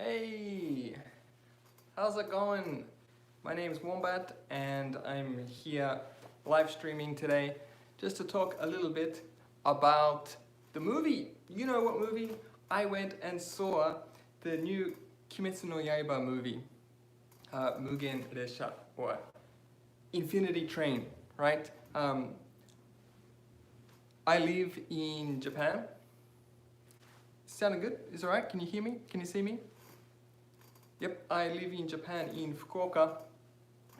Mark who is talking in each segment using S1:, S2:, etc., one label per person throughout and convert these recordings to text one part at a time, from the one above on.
S1: Hey, how's it going? My name is Wombat and I'm here live streaming today just to talk a little bit about the movie. You know what movie? I went and saw the new Kimetsu no Yaiba movie, Mugen Resha, or Infinity Train, right? I live in Japan. Sounding good? Is it alright? Can you hear me? Can you see me? Yep, I live in Japan, in Fukuoka,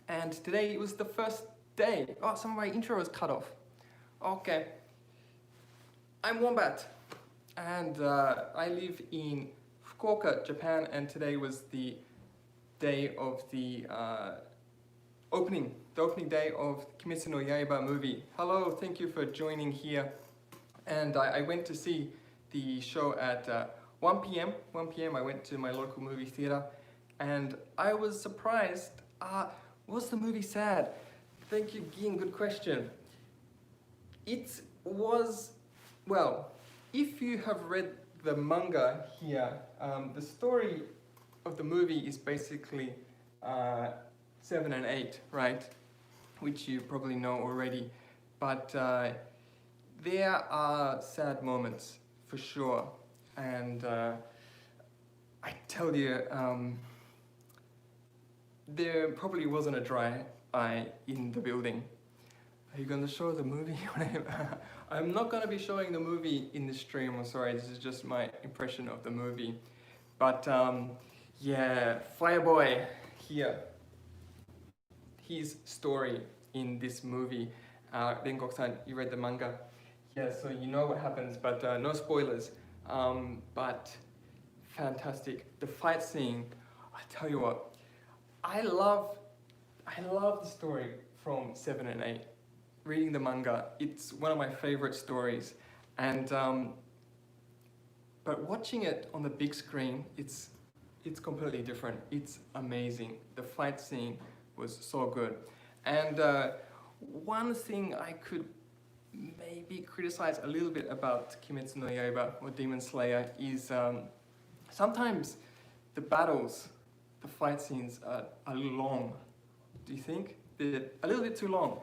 S1: and today it was the first day. Oh, some of my intro was cut off. Okay. I'm Wombat, and I live in Fukuoka, Japan, and today was the day of the opening day of Kimetsu no Yaiba movie. Hello, thank you for joining here. And I went to see the show at 1 p.m. 1 p.m. I went to my local movie theater. And I was surprised. Was the movie sad? Thank you, Gin. Good question. It was, well, if you have read the manga here, the story of the movie is basically 7 and 8, right? Which you probably know already. But there are sad moments, for sure. And I tell you, there probably wasn't a dry eye in the building. Are you going to show the movie? I'm not going to be showing the movie in the stream, I'm sorry, this is just my impression of the movie. But yeah, Fireboy here, his story in this movie, Rengoku-san, you read the manga. Yeah, so you know what happens, but no spoilers. But fantastic. The fight scene, I tell you what, I love the story from 7 and 8. Reading the manga, it's one of my favorite stories. And but watching it on the big screen, it's completely different. It's amazing. The fight scene was so good. And one thing I could maybe criticize a little bit about Kimetsu no Yaiba or Demon Slayer is sometimes the battles, the fight scenes are long. Do you think? They're a little bit too long.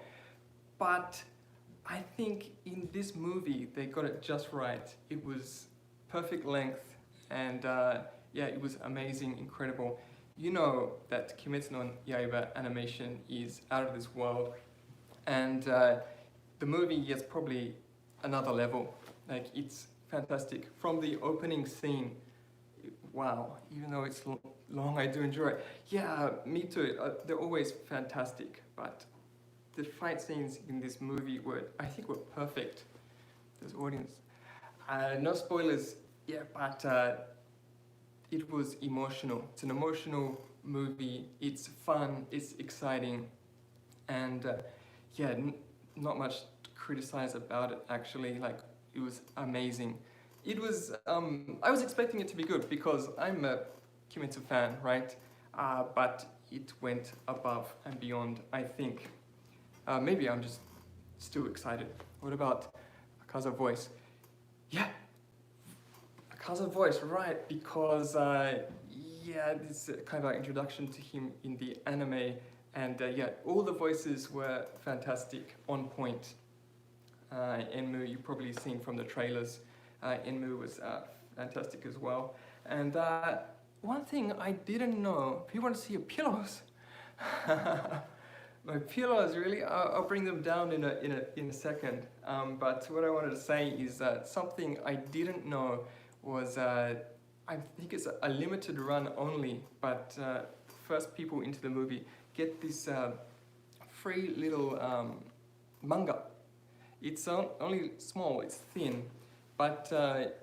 S1: But I think in this movie, they got it just right. It was perfect length and yeah, it was amazing, incredible. You know that Kimetsu no Yaiba animation is out of this world. And the movie is probably another level. Like, it's fantastic. From the opening scene, wow, even though it's long, I do enjoy it. Yeah, me too. They're always fantastic, but the fight scenes in this movie I think were perfect. This audience. No spoilers, yeah, but it was emotional. It's an emotional movie. It's fun, it's exciting, and yeah, not much to criticize about it actually. Like, it was amazing. It was, I was expecting it to be good because I'm a Kimetsu fan, right? But it went above and beyond, I think. Maybe I'm just still excited. What about Akaza voice? Yeah, Akaza voice, right? Because, yeah, this is kind of an introduction to him in the anime. And yeah, all the voices were fantastic, on point. Enmu, you've probably seen from the trailers. Enmu was fantastic as well. And one thing I didn't know, if you want to see your pillows, my pillows, really, I'll bring them down in a second. But what I wanted to say is that something I didn't know was, I think it's a limited run only, but first people into the movie get this free little manga. It's only small, it's thin, but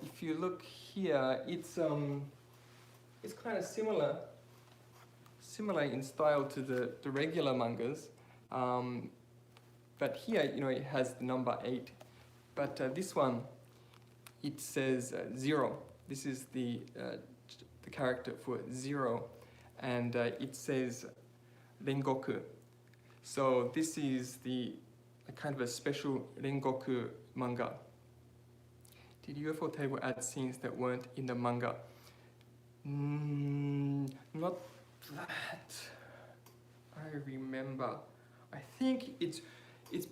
S1: if you look here, it's kind of similar in style to the regular mangas, but here, you know, it has the number 8, but this one, it says 0. This is the character for 0, and it says Rengoku. So this is a kind of a special Rengoku manga. Did UFO Table add scenes that weren't in the manga? not that I remember. I think it's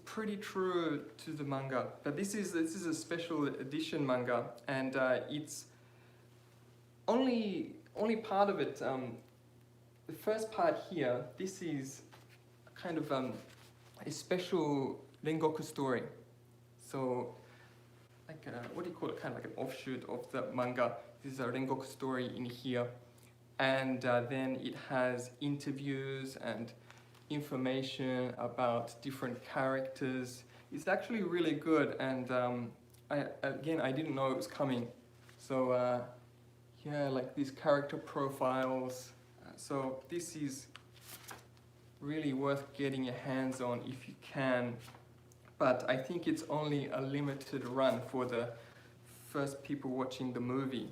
S1: pretty true to the manga, but this is a special edition manga, and it's only part of it. The first part here, this is kind of a special Rengoku story. So, like what do you call it? Kind of like an offshoot of the manga. This is a Rengoku story in here, and then it has interviews and information about different characters. It's actually really good, and I didn't know it was coming. So yeah, like these character profiles. So this is really worth getting your hands on if you can. But I think it's only a limited run for the first people watching the movie.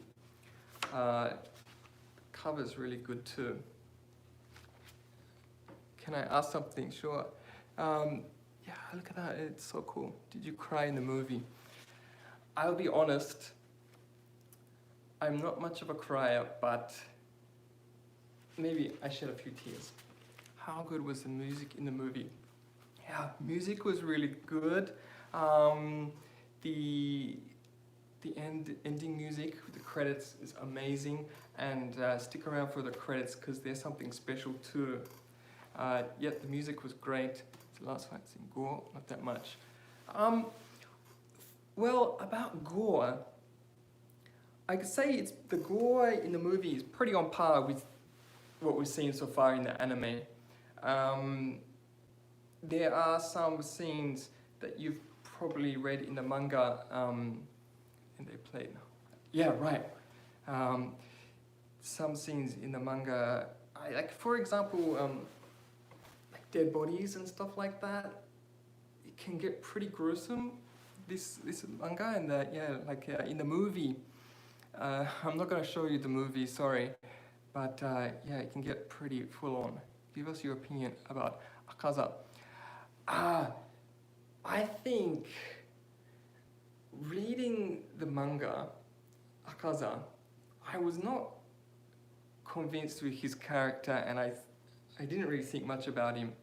S1: Cover's really good too. Can I ask something? Sure. Yeah, look at that, it's so cool. Did you cry in the movie? I'll be honest, I'm not much of a crier, but maybe I shed a few tears. How good was the music in the movie? Yeah, music was really good. The ending music, the credits is amazing, and stick around for the credits because there's something special too. Yet the music was great. The last fight scene, gore, not that much. Well, about gore, I could say the gore in the movie is pretty on par with what we've seen so far in the anime. There are some scenes that you've probably read in the manga, and they played. Yeah, right. Some scenes in the manga, like for example, like dead bodies and stuff like that. It can get pretty gruesome. This manga and in the movie. I'm not gonna show you the movie, sorry, but yeah, it can get pretty full on. Give us your opinion about Akaza. I think reading the manga, Akaza, I was not convinced with his character, and I didn't really think much about him.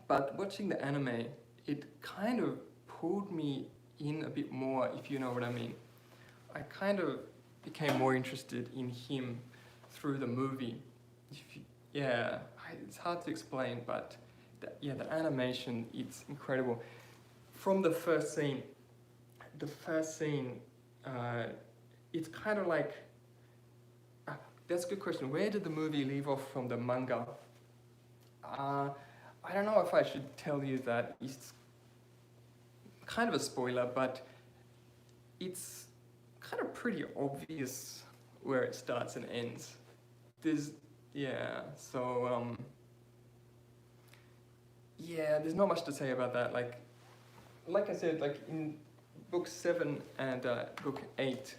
S1: But watching the anime, it kind of pulled me in a bit more, if you know what I mean. I kind of became more interested in him through the movie. It's hard to explain, but the animation, it's incredible. From the first scene, it's kind of like, that's a good question. Where did the movie leave off from the manga? I don't know if I should tell you that. It's kind of a spoiler, but it's kind of pretty obvious where it starts and ends. There's not much to say about that. Like I said, like in book 7 and book 8,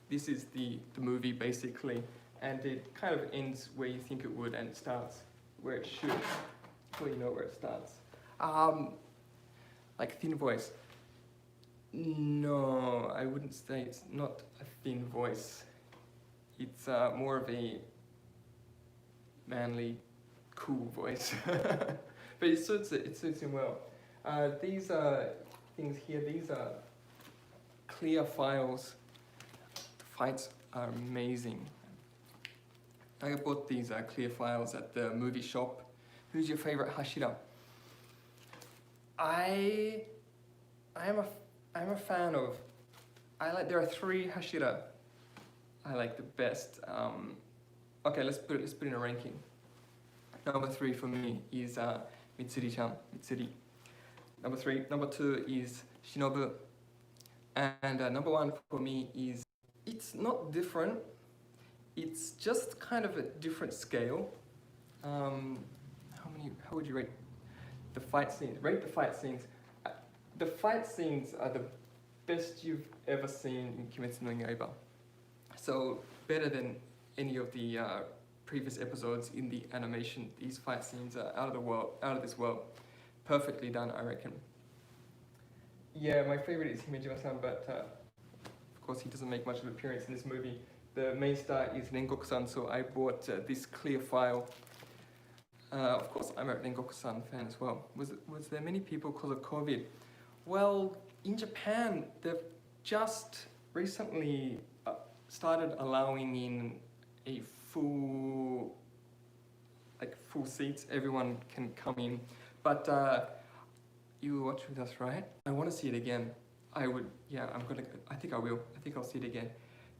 S1: this is the movie basically, and it kind of ends where you think it would, and it starts where it should, where you know where it starts. Like thin voice. No, I wouldn't say it's not a thin voice. It's more of a manly, cool voice. But it suits him well. These things here, these are clear files. The fights are amazing. I bought these clear files at the movie shop. Who's your favorite Hashira? I'm a fan of. There are 3 Hashira I like the best. Okay, let's put in a ranking. Number 3 for me is Mitsuri-chan, Mitsuri. Number 2 is Shinobu. And number 1 for me is, it's not different, it's just kind of a different scale. How would you rate the fight scenes? Rate the fight scenes. The fight scenes are the best you've ever seen in Kimetsu no Yaiba. So better than any of the previous episodes in the animation. These fight scenes are out of this world. Perfectly done, I reckon. Yeah, my favorite is Himejima-san, but of course he doesn't make much of an appearance in this movie. the main star is Rengoku-san, so I bought this clear file. Of course, I'm a Rengoku-san fan as well. Was there many people because of COVID? Well, in Japan, they've just recently started allowing in a full seats. Everyone can come in. But you watch with us, right? I want to see it again. I think I will. I think I'll see it again.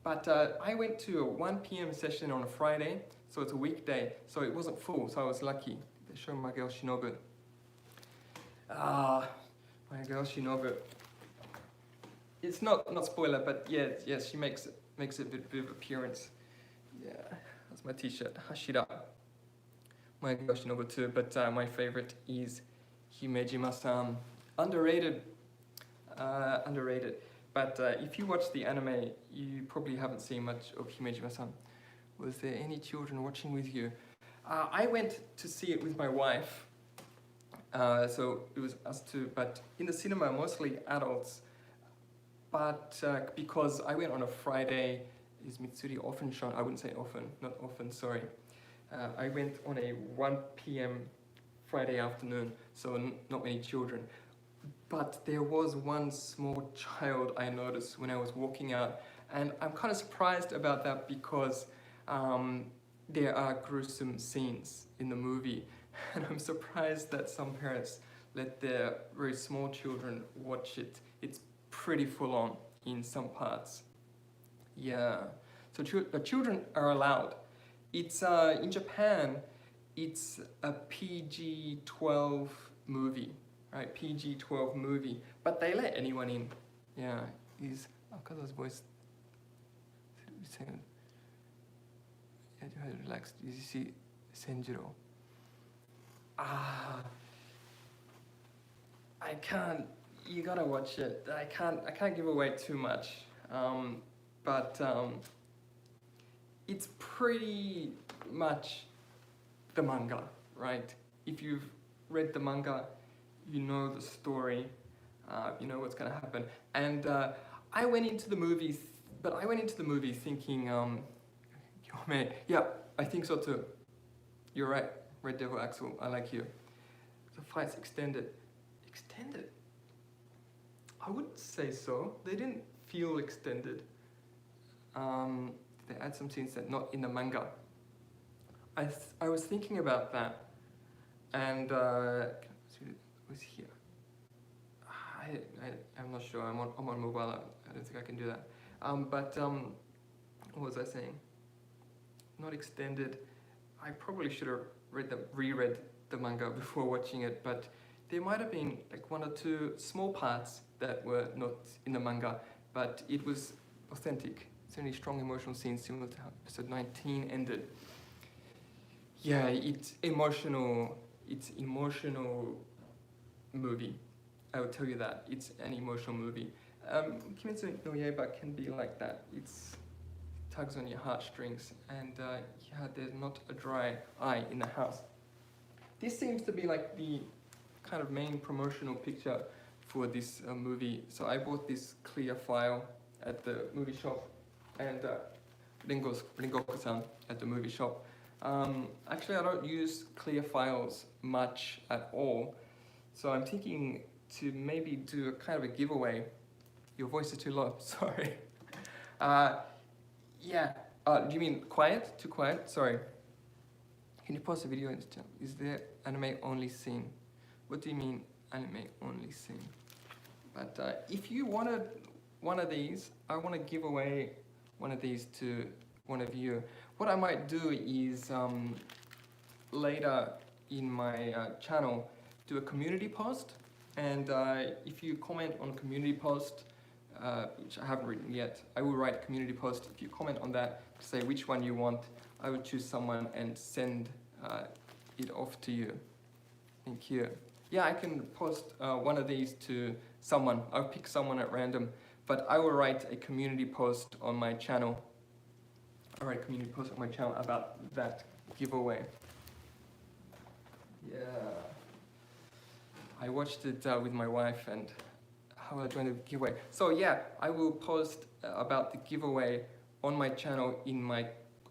S1: But I went to a 1 p.m. session on a Friday, so it's a weekday, so it wasn't full, so I was lucky. They show my girl Shinobu. My girl Shinobu. It's not spoiler, but yes, she makes a bit of appearance. Yeah, that's my t-shirt, Hashira. My girl Shinobu too, but my favorite is Himejima-san. Underrated. But if you watch the anime, you probably haven't seen much of Himejima-san. Was there any children watching with you? I went to see it with my wife, so it was us two, but in the cinema, mostly adults. But because I went on a Friday, is Mitsuri often shown? I wouldn't say often, not often, sorry. I went on a 1 p.m. Friday afternoon, so not many children. But there was one small child I noticed when I was walking out, and I'm kind of surprised about that because there are gruesome scenes in the movie, and I'm surprised that some parents let their very small children watch it. It's pretty full on in some parts. Yeah, so but children are allowed. It's in Japan, it's a PG-12 movie. Right, PG-12 movie, but they let anyone in. Yeah, is Akaza's voice saying, relaxed. Did you see Senjiro? I can't. You gotta watch it. I can't give away too much. But it's pretty much the manga, right? If you've read the manga, you know the story, you know what's going to happen. And I went into the movie thinking, yeah, I think so too. You're right, Red Devil Axel, I like you. The fight's extended. Extended? I wouldn't say so. They didn't feel extended. They add some scenes that not in the manga. I was thinking about that, and was here. I'm not sure. I'm on mobile. I don't think I can do that. What was I saying? Not extended. I probably should have reread the manga before watching it, but there might have been like 1 or 2 small parts that were not in the manga, but it was authentic. Certainly strong emotional scenes similar to how episode 19 ended. Yeah, it's emotional. It's emotional movie. I will tell you that. It's an emotional movie. Kimetsu no Yaiba can be like that. It tugs on your heartstrings, and yeah, there's not a dry eye in the house. This seems to be like the kind of main promotional picture for this movie. So I bought this clear file at the movie shop, and Rengoku-san at the movie shop. Actually, I don't use clear files much at all, so I'm thinking to maybe do a kind of a giveaway. Your voice is too low, sorry. Yeah, do you mean quiet? Too quiet? Sorry. Can you pause the video and tell, is there anime only scene? What do you mean anime only scene? But if you wanted one of these, I want to give away one of these to one of you. What I might do is later in my channel do a community post, and if you comment on a community post, which I haven't written yet, I will write a community post. If you comment on that, say which one you want, I will choose someone and send it off to you. Thank you. Yeah, I can post one of these to someone. I'll pick someone at random, but I will write a community post on my channel. I'll write a community post on my channel about that giveaway. Yeah. I watched it with my wife, and how I joined the giveaway. So yeah, I will post about the giveaway on my channel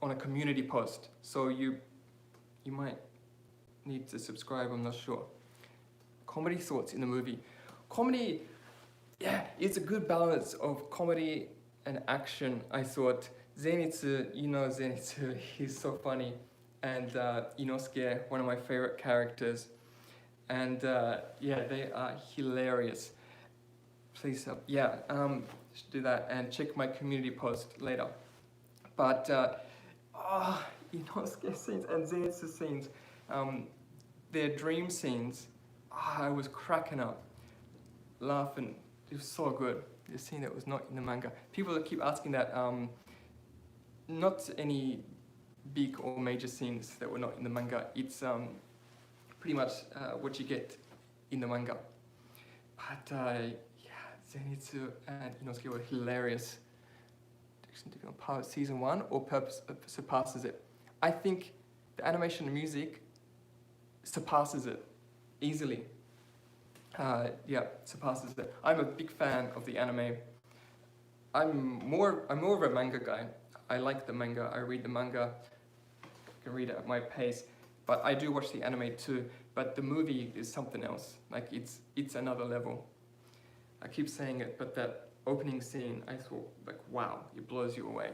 S1: on a community post. So you might need to subscribe, I'm not sure. Comedy thoughts in the movie. Comedy, yeah, it's a good balance of comedy and action, I thought. Zenitsu, Zenitsu, he's so funny. And Inosuke, one of my favorite characters. And yeah, they are hilarious. Please, should do that and check my community post later. But Inosuke scenes and Zenitsu scenes, their dream scenes, I was cracking up, laughing. It was so good. The scene that was not in the manga. People keep asking that. Not any big or major scenes that were not in the manga. It's pretty much what you get in the manga. But Zenitsu and Inosuke were hilarious. Part of season 1 or surpasses it. I think the animation and music surpasses it easily. Surpasses it. I'm a big fan of the anime. I'm more of a manga guy. I like the manga. I read the manga. I can read it at my pace. But I do watch the anime too. But the movie is something else. Like it's another level. I keep saying it, but that opening scene, I thought, like, wow, it blows you away.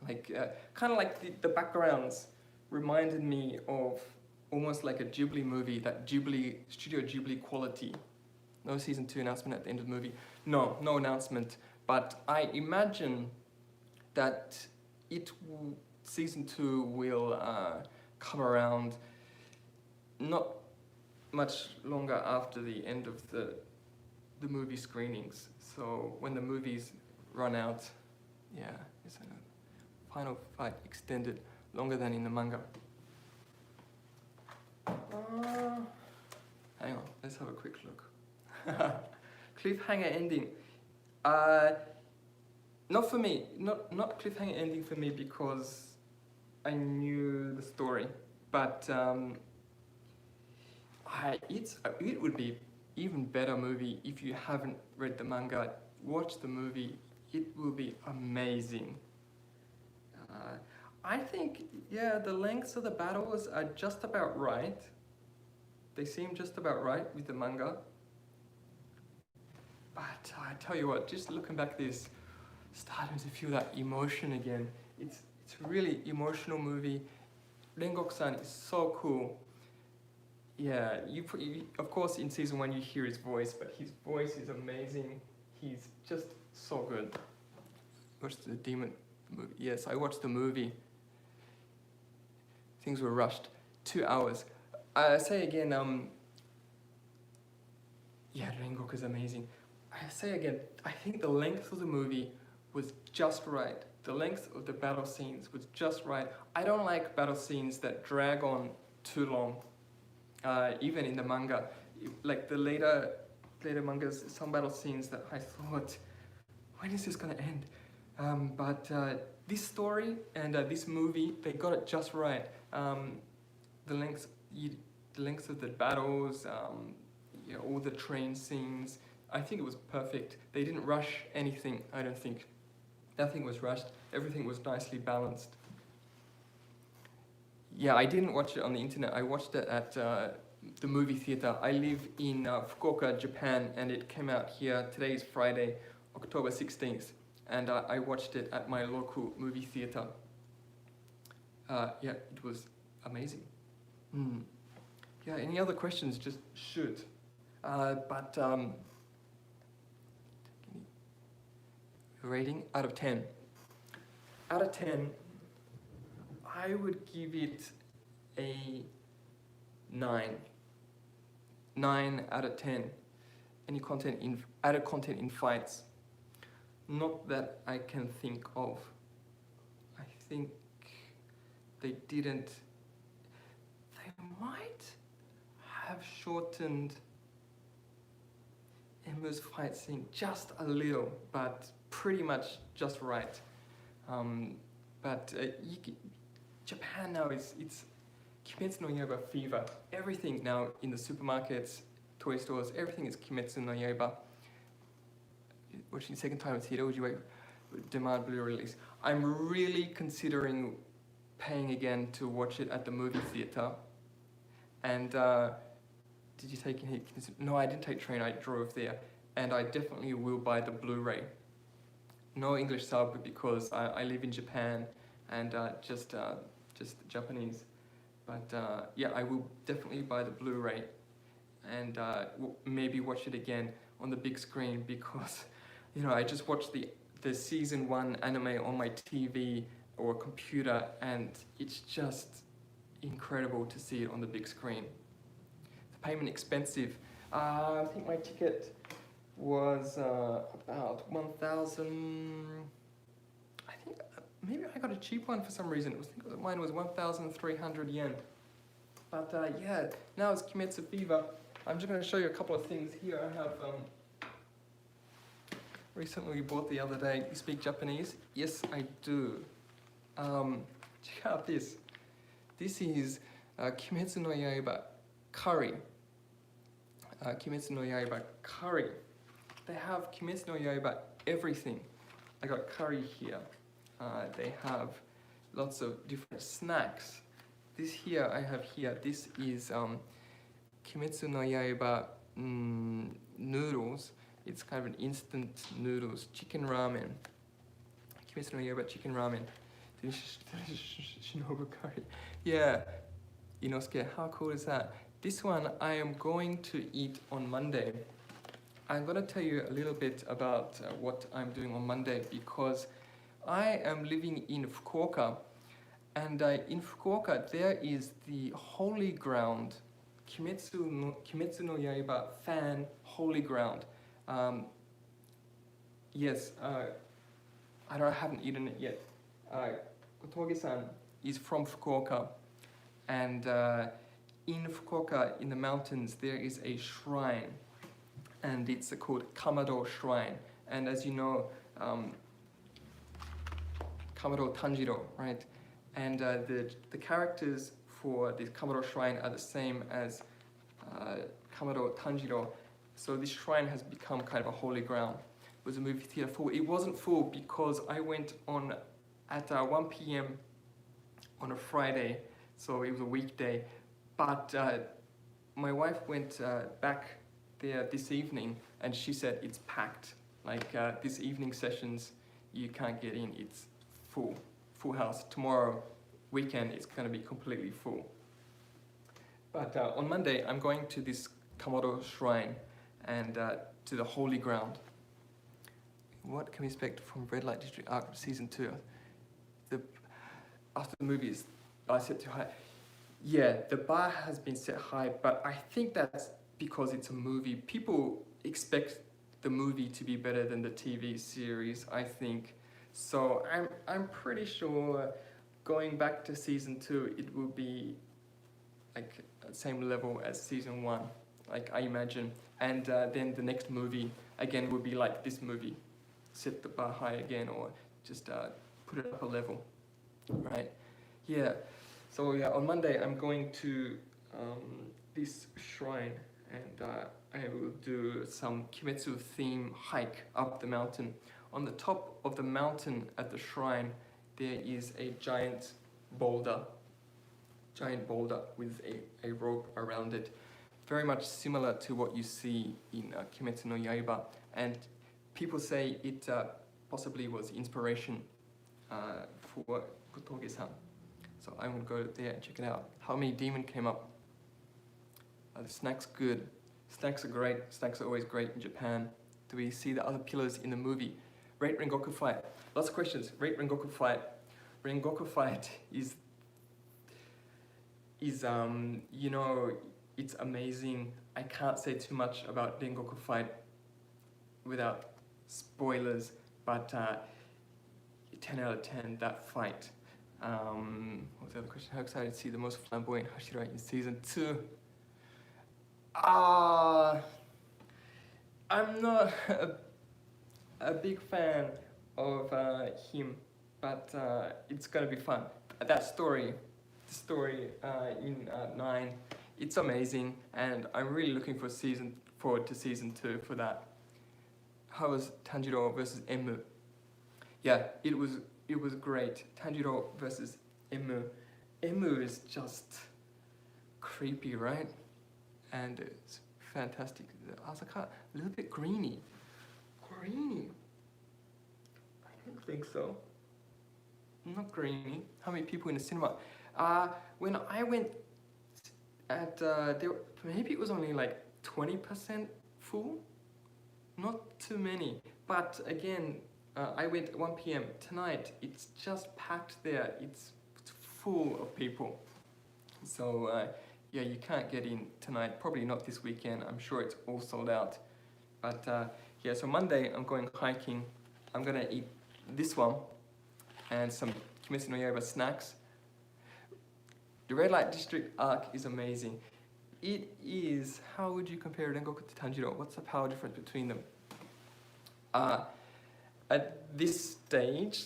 S1: Like, kind of like the backgrounds reminded me of almost like a Ghibli movie, that Studio Ghibli quality. No season 2 announcement at the end of the movie. No announcement. But I imagine that season 2 will come around not much longer after the end of the movie screenings. So when the movies run out, it's a final fight extended longer than in the manga. Hang on, let's have a quick look. Cliffhanger ending. Not for me. Not cliffhanger ending for me because I knew the story, but it would be even better movie if you haven't read the manga. Watch the movie. It will be amazing. I think, the lengths of the battles are just about right. They seem just about right with the manga. But I tell you what, just looking back at this, starting to feel that emotion again. It's a really emotional movie. Rengoku-san is so cool. Yeah, of course in season 1 you hear his voice, but his voice is amazing. He's just so good. Watched the Demon movie. Yes, I watched the movie. Things were rushed. 2 hours. I say again, Rengoku is amazing. I say again, I think the length of the movie was just right. The length of the battle scenes was just right. I don't like battle scenes that drag on too long. Even in the manga, like the later mangas, some battle scenes that I thought, when is this gonna end? But this story and this movie, they got it just right. The length of the battles, all the train scenes, I think it was perfect. They didn't rush anything, I don't think. Nothing was rushed. Everything was nicely balanced. Yeah, I didn't watch it on the internet. I watched it at the movie theater. I live in Fukuoka, Japan, and it came out here. Today is Friday, October 16th, and I watched it at my local movie theater. It was amazing. Yeah, any other questions, just shoot. Rating out of 10. Out of 10, I would give it a 9. 9 out of 10. Any added content in fights? Not that I can think of. I think they didn't. They might have shortened Emma's fight scene just a little, but pretty much just right. Japan now it's Kimetsu no Yaiba fever. Everything now in the supermarkets, toy stores, everything is Kimetsu no Yaiba. Watching the second time in theater, would you wait? demand Blu-ray release. I'm really considering paying again to watch it at the movie theater. And did you take any? No, I didn't take train. I drove there, and I definitely will buy the Blu-ray. No English sub because I live in Japan, and just Japanese. But yeah, I will definitely buy the Blu-ray, and maybe watch it again on the big screen because, you know, I just watched the season 1 anime on my TV or computer, and it's just incredible to see it on the big screen. The payment expensive. I think my ticket was about 1,000. I think maybe I got a cheap one for some reason. I think mine was 1,300 yen. But yeah, now it's Kimetsu fever. I'm just going to show you a couple of things here. I have recently bought the other day. You speak Japanese? Yes, I do. Check out this. This is Kimetsu no Yaiba curry. Kimetsu no Yaiba curry. They have Kimetsu no Yaiba everything. I got curry here. They have lots of different snacks. This here I have here. This is Kimetsu no Yaiba noodles. It's kind of an instant noodles, chicken ramen. Kimetsu no Yaiba chicken ramen. Shinobu curry. Yeah, Inosuke, how cool is that? This one I am going to eat on Monday. I'm going to tell you a little bit about what I'm doing on Monday because I am living in Fukuoka, and in Fukuoka there is the holy ground, Kimetsu no Yaiba fan holy ground. Yes, I haven't eaten it yet. Kotoge-san is from Fukuoka, and in Fukuoka, in the mountains, there is a shrine, and it's called Kamado Shrine. And as you know, Kamado Tanjiro, right? And the characters for this Kamado Shrine are the same as Kamado Tanjiro. So this shrine has become kind of a holy ground. Was a movie theater full? It wasn't full because I went on at 1 p.m. on a Friday, so it was a weekday. But my wife went back there this evening, and she said it's packed. Like this evening sessions, you can't get in. It's full house. Tomorrow, weekend, it's going to be completely full. But on Monday, I'm going to this Kamado Shrine and to the holy ground. What can we expect from Red Light District Arc Season 2? After the movie is set too high. Yeah, the bar has been set high, but I think that's because it's a movie. People expect the movie to be better than the TV series, I think. So I'm pretty sure going back to Season 2, it will be like the same level as Season 1, like I imagine. And then the next movie, again, will be like this movie. Set the bar high again, or just put it up a level, right? Yeah, so yeah, on Monday I'm going to this shrine, and I will do some Kimetsu theme hike up the mountain. On the top of the mountain at the shrine, there is a giant boulder with a rope around it. Very much similar to what you see in Kimetsu no Yaiba. And people say it possibly was inspiration for Kotoge-san. So I will go there and check it out. How many demon came up? The snacks good. Snacks are great. Snacks are always great in Japan. Do we see the other pillars in the movie? Rate Rengoku fight. Lots of questions. Rate Rengoku fight. Rengoku fight is you know, it's amazing. I can't say too much about Rengoku fight without spoilers, but 10 out of 10, that fight. What was the other question? How excited to see the most flamboyant Hashira in Season 2? I'm not a big fan of him, but it's gonna be fun. That story, the story in 9, it's amazing, and I'm really looking forward to Season 2 for that. How was Tanjiro versus Emu? yeah, it was great. Tanjiro versus Emu. Emu is just creepy, right? And it's fantastic. Asaka, a little bit greeny. Greeny. I don't think so. Not greeny. How many people in the cinema? When I went maybe it was only like 20% full. Not too many. But again, I went at 1 p.m. Tonight, it's just packed there. It's full of people. So yeah, you can't get in tonight. Probably not this weekend. I'm sure it's all sold out. But yeah, so Monday I'm going hiking. I'm gonna eat this one and some Kimetsu no Yaiba snacks. The red light district arc is amazing. It is, how would you compare Rengoku to Tanjiro? What's the power difference between them? At this stage,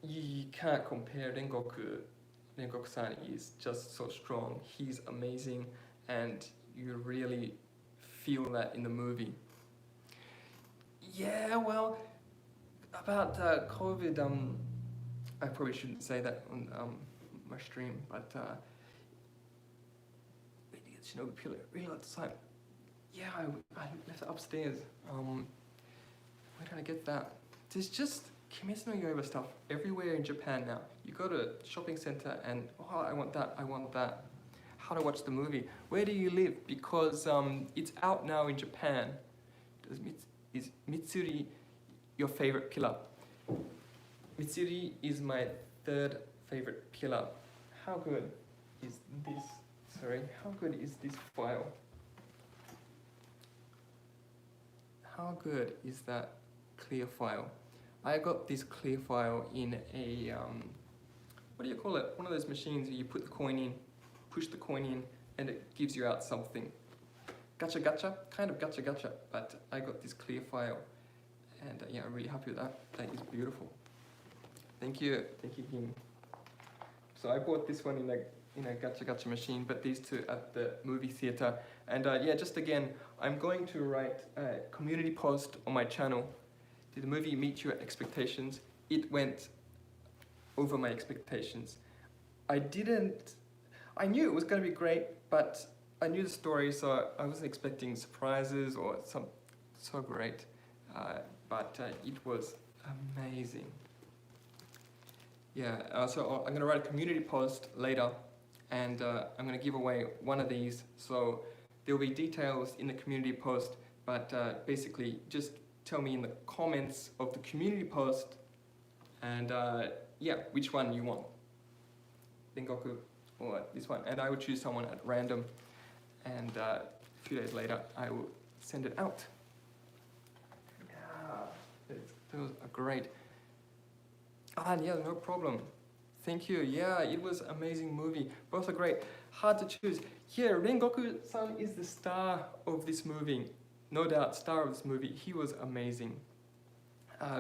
S1: you can't compare Rengoku. Rengoku-san is just so strong. He's amazing, and you really feel that in the movie. Yeah, well, about COVID, I probably shouldn't say that on my stream, but Shinobu Pillar, really like the site. Yeah, I left it upstairs. Where did I get that? There's just Kimetsu no Yaiba stuff everywhere in Japan now. You go to a shopping center and, oh, I want that, I want that. How to watch the movie? Where do you live? Because it's out now in Japan. Is Mitsuri your favorite pillar? Mitsuri is my third favorite pillar. How good is this? Sorry, how good is this file? How good is that clear file? I got this clear file in a, what do you call it? One of those machines where you put the coin in, push the coin in, and it gives you out something. Gacha gacha, kind of gacha gacha, but I got this clear file. And yeah, I'm really happy with that. That is beautiful. Thank you, Kim. So I bought this one in a gacha gacha machine, but these two at the movie theater. And yeah, just again, I'm going to write a community post on my channel. Did the movie meet your expectations? It went over my expectations. I knew it was going to be great, but I knew the story, so I wasn't expecting surprises or so great. But it was amazing. Yeah, so I'm going to write a community post later, and I'm going to give away one of these. So there will be details in the community post, but basically just tell me in the comments of the community post, and yeah, which one you want. Rengoku or this one. And I will choose someone at random, and a few days later I will send it out. Yeah, those are great. Yeah, no problem. Thank you. Yeah, it was an amazing movie. Both are great. Hard to choose. Yeah, Rengoku-san is the star of this movie. No doubt, star of this movie. He was amazing.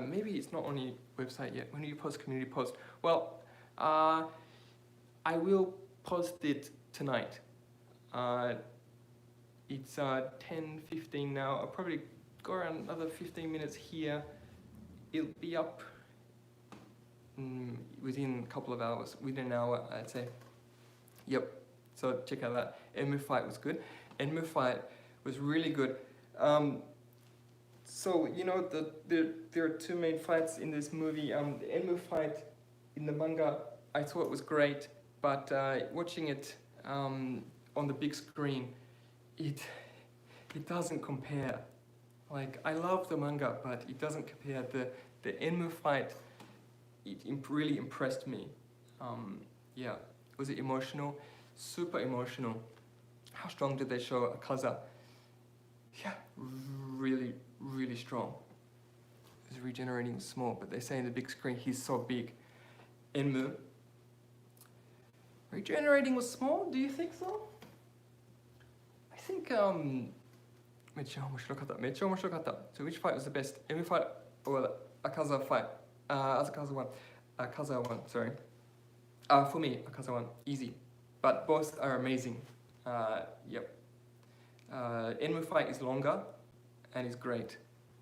S1: Maybe it's not on your website yet. When do you post community post? Well, I will post it tonight. It's 10:15 now. I'll probably go around another 15 minutes here. It'll be up within a couple of hours, within an hour, I'd say. Yep, so check out that. Enmu fight was good. Enmu fight was really good. So, you know, there are two main fights in this movie. The Enmu fight in the manga, I thought was great, but watching it on the big screen, it doesn't compare. Like, I love the manga, but it doesn't compare. The Enmu fight, it really impressed me. Yeah, was it emotional? Super emotional. How strong did they show Akaza? Yeah, really, really strong. His regenerating was small, but they say in the big screen he's so big. Enmu, regenerating was small? Do you think so? I think, めっちゃ面白かった。めっちゃ面白かった。So which fight was the best? Enmu fight or Akaza fight? Akaza one. Akaza one, sorry. For me, Akaza one, easy. But both are amazing. Yep. Enmu fight is longer and is great.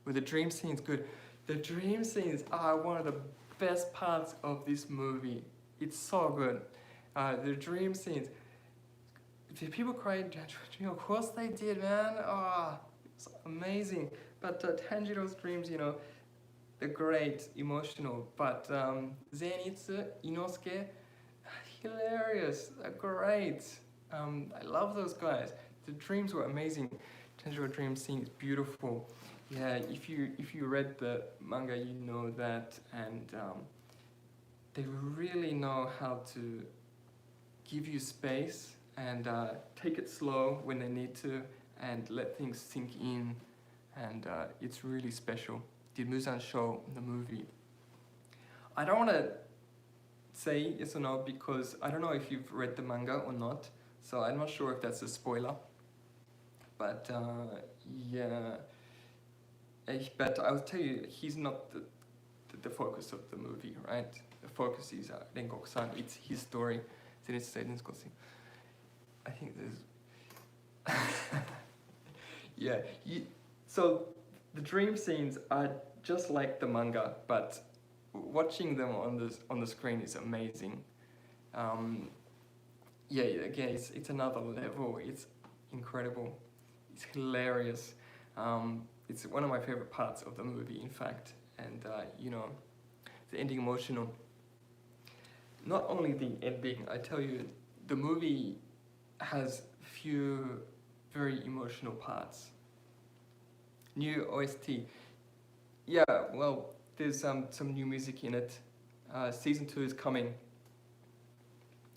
S1: With the dream scene is good. The dream scenes are one of the best parts of this movie. It's so good. The dream scenes. Did people cry in Tanjiro? Of course they did, man. Oh, it's amazing. But Tanjiro's dreams, you know, they're great, emotional. But Zenitsu, Inosuke, hilarious, great. I love those guys. The dreams were amazing. Tanjiro dream scene is beautiful. Yeah, if you read the manga, you know that, and they really know how to give you space and take it slow when they need to, and let things sink in, and it's really special. Did Muzan show the movie? I don't want to say yes or no because I don't know if you've read the manga or not, so I'm not sure if that's a spoiler. But yeah, but I'll tell you, he's not the focus of the movie, right? The focus is Rengoku-san. It's his story. I think there's yeah. So the dream scenes are just like the manga, but watching them on the screen is amazing. Yeah, again, it's another level. It's incredible. It's hilarious. It's one of my favorite parts of the movie, in fact. And you know, the ending emotional. Not only the ending, I tell you, the movie has few very emotional parts. New OST. Yeah, well, there's some new music in it. Season 2 is coming.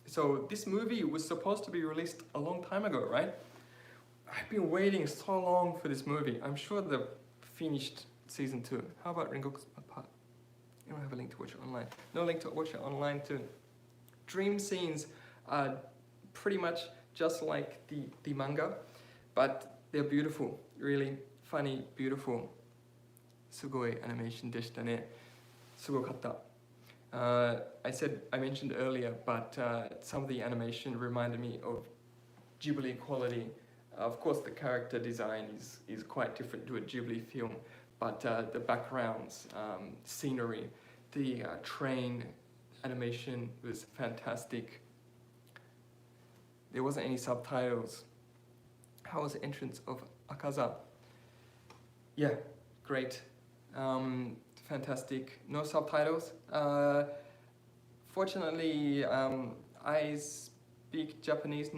S1: So this movie was supposed to be released a long time ago, right? I've been waiting so long for this movie. I'm sure they've finished season 2. How about Rengoku's part? You don't have a link to watch it online. No link to watch it online too. Dream scenes are pretty much just like the manga, but they're beautiful, really funny, beautiful. Sugoi animation deshita ne. Sugokatta. I mentioned earlier, but some of the animation reminded me of Ghibli quality. Of course, the character design is quite different to a Ghibli film, but the backgrounds, scenery, the train animation was fantastic. There wasn't any subtitles. How was the entrance of Akaza? Yeah, great. Fantastic. No subtitles. Fortunately, I speak Japanese.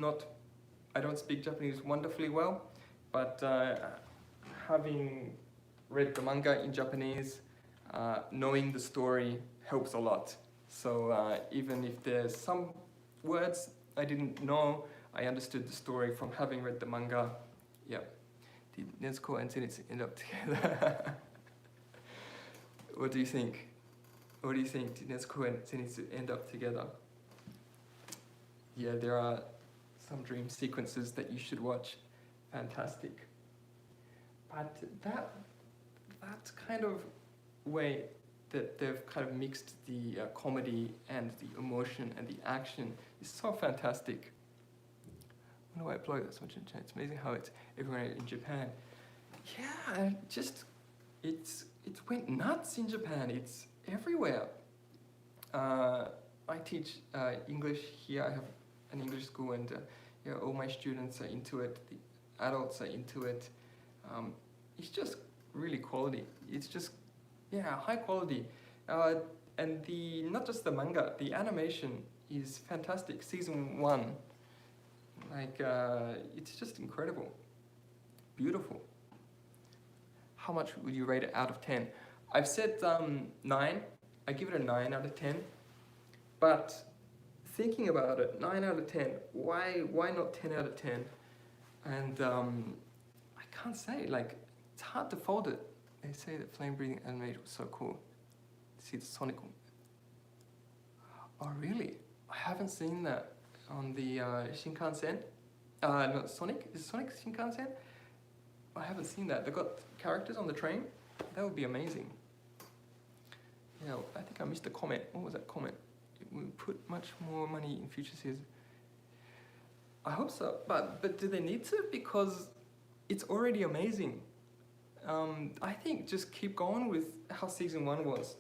S1: I don't speak Japanese wonderfully well, but having read the manga in Japanese, knowing the story helps a lot. So even if there's some words I didn't know, I understood the story from having read the manga. Yeah. Did Nezuko and Zenitsu end up together? What do you think? What do you think? Did Nezuko and Zenitsu end up together? Yeah, there are some dream sequences that you should watch. Fantastic. But that kind of way that they've kind of mixed the comedy and the emotion and the action is so fantastic. I wonder why I plug that so much in Japan. It's amazing how it's everywhere in Japan. Yeah, it went nuts in Japan. It's everywhere. I teach English here. I have an English school, and yeah, all my students are into it. The adults are into it. It's just really quality. It's just high quality. And not just the manga, the animation is fantastic. Season 1, like it's just incredible, beautiful. How much would you rate it out of 10? I've said 9. I give it a 9 out of 10. But thinking about it, 9 out of 10. Why not 10 out of 10? And I can't say. Like, it's hard to fold it. They say that flame breathing animated was so cool. See the Sonic. Oh really? I haven't seen that on the Shinkansen. No, Sonic? Is Sonic Shinkansen? I haven't seen that. They've got characters on the train? That would be amazing. Yeah, I think I missed a comment. What was that comment? We put much more money in future seasons. I hope so. But do they need to? Because it's already amazing. I think just keep going with how season 1 was.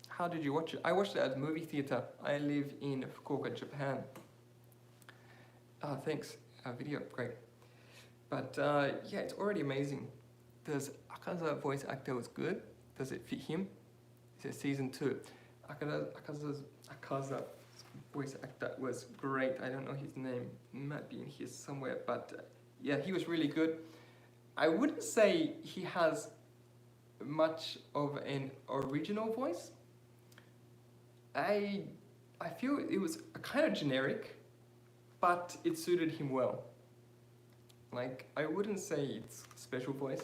S1: How did you watch it? I watched it at the movie theater. I live in Fukuoka, Japan. Thanks. Video, great. But yeah, it's already amazing. Does Akaza voice actor was good? Does it fit him? It says season 2. Akaza's voice actor was great. I don't know his name. It might be in here somewhere. But yeah, he was really good. I wouldn't say he has much of an original voice. I feel it was kind of generic, but it suited him well. Like, I wouldn't say it's a special voice,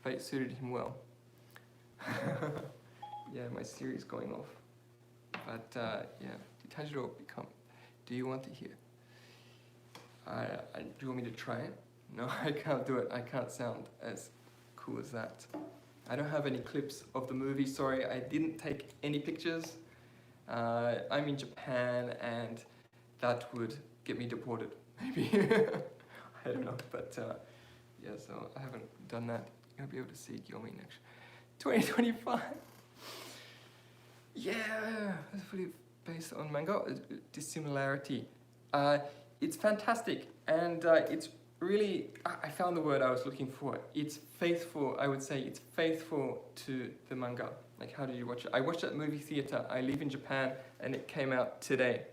S1: but it suited him well. Yeah, my Siri's going off. But yeah, did Tanjiro become... Do you want to hear? Do you want me to try it? No, I can't do it. I can't sound as cool as that. I don't have any clips of the movie, sorry. I didn't take any pictures. I'm in Japan and that would get me deported, maybe. I don't know, but yeah, so I haven't done that. You're gonna be able to see Gyomi next 2025. Yeah, it's pretty based on manga. Dissimilarity. It's fantastic, and it's really, I found the word I was looking for. It's faithful, I would say. It's faithful to the manga. Like, how did you watch it? I watched it at movie theater. I live in Japan, and it came out today.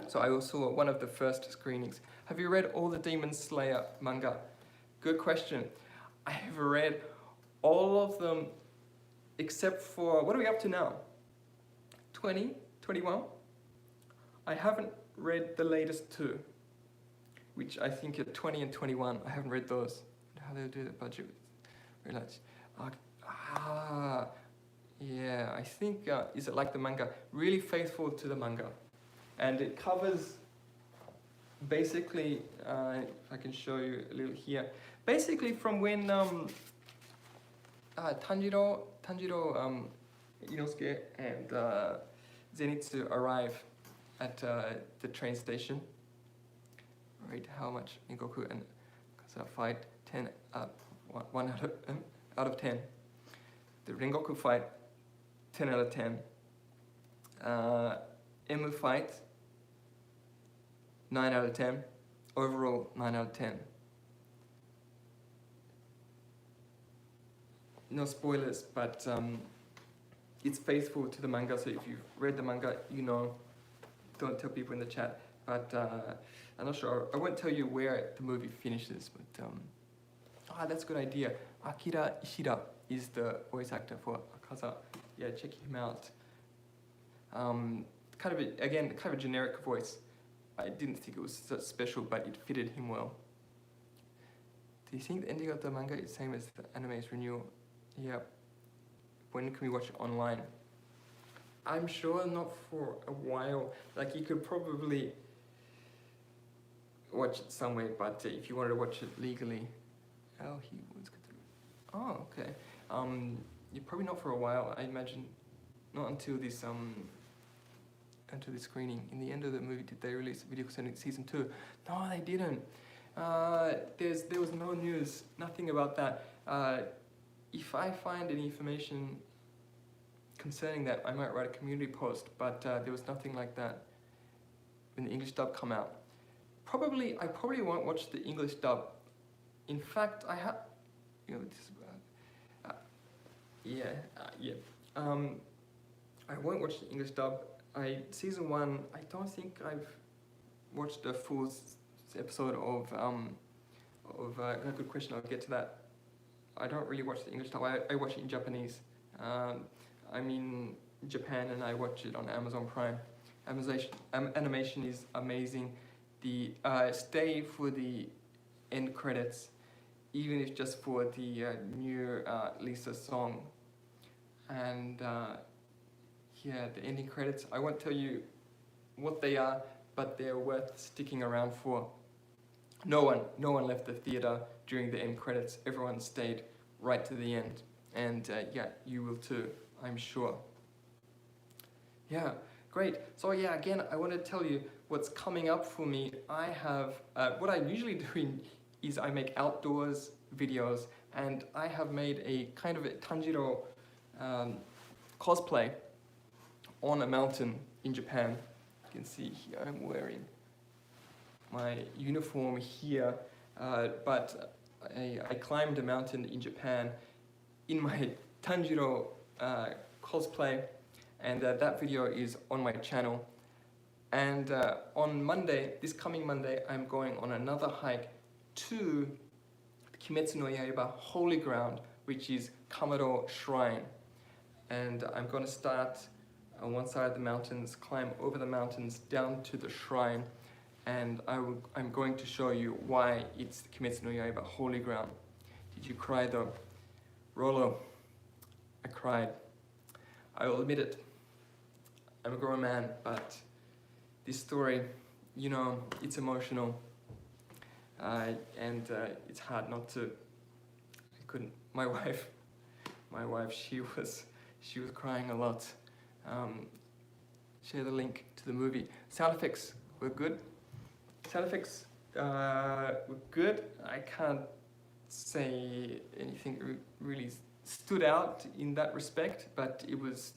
S1: So I saw one of the first screenings. Have you read all the Demon Slayer manga? Good question. I have read all of them except for, what are we up to now? 20? 21? I haven't read the latest 2, which I think are 20 and 21. I haven't read those. How do they do the budget? Relax. Yeah, I think, is it like the manga? Really faithful to the manga. And it covers, basically, if I can show you a little here, basically from when Tanjiro Inosuke and Zenitsu arrive at the train station. Right, how much Rengoku and Akaza fight? 1 out of 10. The Rengoku fight, 10 out of 10. Emu fight, 9 out of 10. Overall, 9 out of 10. No spoilers, but it's faithful to the manga, so if you've read the manga, you know. Don't tell people in the chat, but I'm not sure. I won't tell you where the movie finishes, but that's a good idea. Akira Ishida is the voice actor for Akaza. Yeah, check him out. Kind of a generic voice. I didn't think it was so special, but it fitted him well. Do you think the ending of the manga is the same as the anime's renewal? Yeah. When can we watch it online? I'm sure not for a while. Like, you could probably watch it somewhere, but if you wanted to watch it legally, oh, okay. You're probably not for a while. I imagine not until this screening. In the end of the movie, did they release video concerning season 2? No, they didn't. There was no news, nothing about that. If I find any information concerning that, I might write a community post, but there was nothing like that when the English dub come out. I probably won't watch the English dub. In fact, I have, I won't watch the English dub. Season 1, I don't think I've watched the full episode of Good question, I'll get to that. I don't really watch the English dub, I watch it in Japanese. I'm in Japan and I watch it on Amazon Prime. Animation is amazing. The stay for the end credits, even if just for the new Lisa song. And yeah, the ending credits, I won't tell you what they are, but they're worth sticking around for. No one left the theater during the end credits. Everyone stayed right to the end. And yeah, you will too, I'm sure. Yeah, great. So yeah, again, I want to tell you what's coming up for me. I have, what I usually do is I make outdoors videos. and I have made a kind of a Tanjiro cosplay on a mountain in Japan. You can see here I'm wearing my uniform here, but I climbed a mountain in Japan in my Tanjiro cosplay, and that video is on my channel. And on Monday, this coming Monday, I'm going on another hike to KIMETSU no YAIBA holy ground, which is Kamado Shrine. And I'm going to start on one side of the mountains, climb over the mountains down to the shrine, and I'm going to show you why it's KIMETSU no YAIBA holy ground. Did you cry though? Rolo, I cried. I will admit it. I'm a grown man, but this story, you know, it's emotional, and it's hard not to. I couldn't. My wife, she was crying a lot. Share the link to the movie. Sound effects were good. Sound effects were good. I can't say anything really stood out in that respect, but it was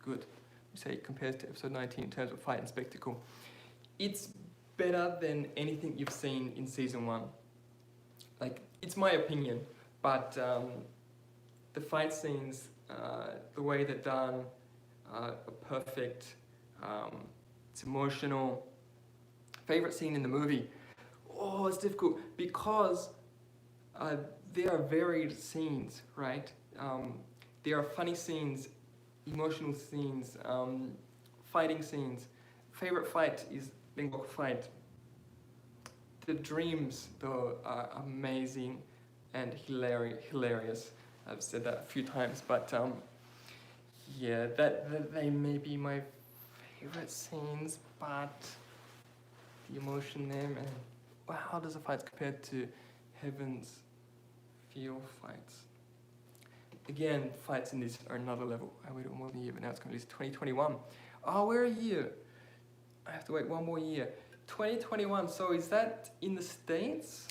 S1: good. Say compared to episode 19 in terms of fight and spectacle. It's better than anything you've seen in season 1. Like, it's my opinion, but the fight scenes, the way they're done, are perfect. It's emotional. Favorite scene in the movie? Oh, it's difficult because there are varied scenes, right? There are funny scenes, emotional scenes, fighting scenes. Favorite fight is Rengoku fight. The dreams, though, are amazing and hilarious. I've said that a few times, but yeah, that they may be my favorite scenes, but the emotion there, man. Wow, how does the fights compare to Heaven's Feel fights? Again, fights in this are another level. I waited more than a year, but now it's going to release 2021. Oh, we're a year. I have to wait one more year. 2021, so is that in the States?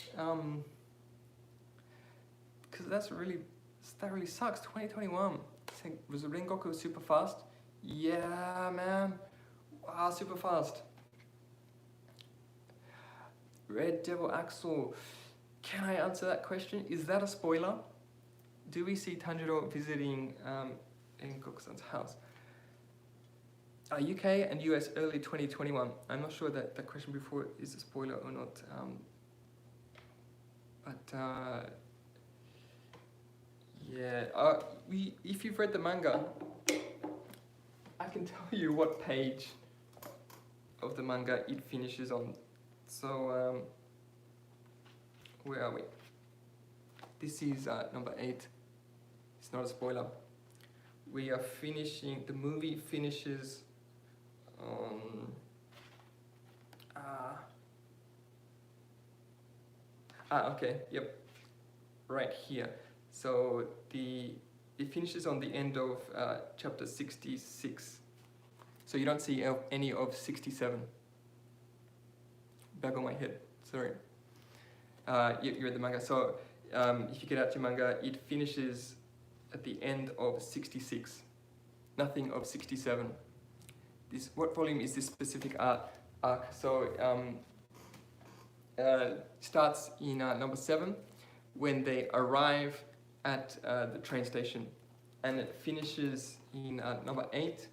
S1: Because that really sucks. 2021. Was Rengoku super fast? Yeah, man. Wow, super fast. Red Devil Axel. Can I answer that question? Is that a spoiler? Do we see Tanjiro visiting Rengoku-san's house? UK and US early 2021. I'm not sure that that question before is a spoiler or not. Yeah. If you've read the manga, I can tell you what page of the manga it finishes on. So, where are we? This is number 8. It's not a spoiler. We are finishing, the movie finishes on... okay, yep, right here. So it finishes on the end of chapter 66. So you don't see any of 67. Back on my head, sorry. You read the manga. So if you get out your manga, it finishes at the end of 66. Nothing of 67. What volume is this specific arc? So starts in number 7 when they arrive at the train station, and it finishes in number 8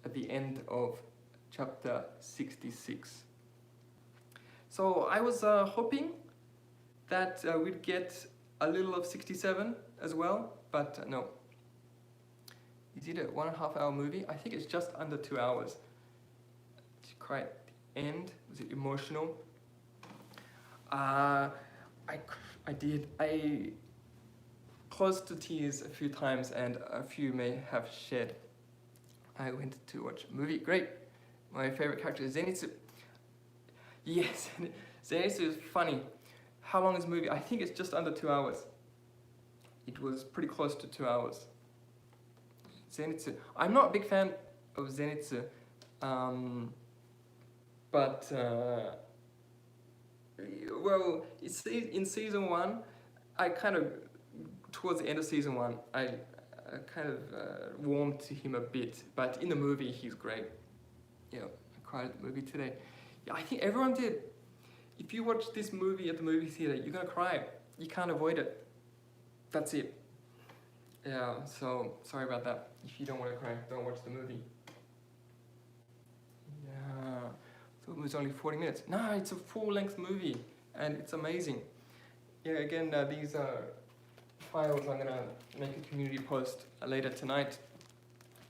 S1: at the end of chapter 66. So I was hoping that we'd get a little of 67 as well, but no. Is it a 1.5 hour movie? I think it's just under 2 hours. Did you cry at the end? Was it emotional? I did. I close to tears a few times, and a few may have shed. I went to watch a movie. Great. My favorite character is Zenitsu. Yes, Zenitsu is funny. How long is the movie? I think it's just under 2 hours. It was pretty close to 2 hours. Zenitsu. I'm not a big fan of Zenitsu, but well, it's in season 1. I kind of, towards the end of season 1, I kind of warmed to him a bit, but in the movie he's great. Yeah, I cried at the movie today. Yeah, I think everyone did. If you watch this movie at the movie theater, you're gonna cry. You can't avoid it. That's it. Yeah, so sorry about that. If you don't want to cry, don't watch the movie. Yeah, so it was only 40 minutes. No, it's a full-length movie, and it's amazing. Yeah, again, these are files. I'm gonna make a community post later tonight,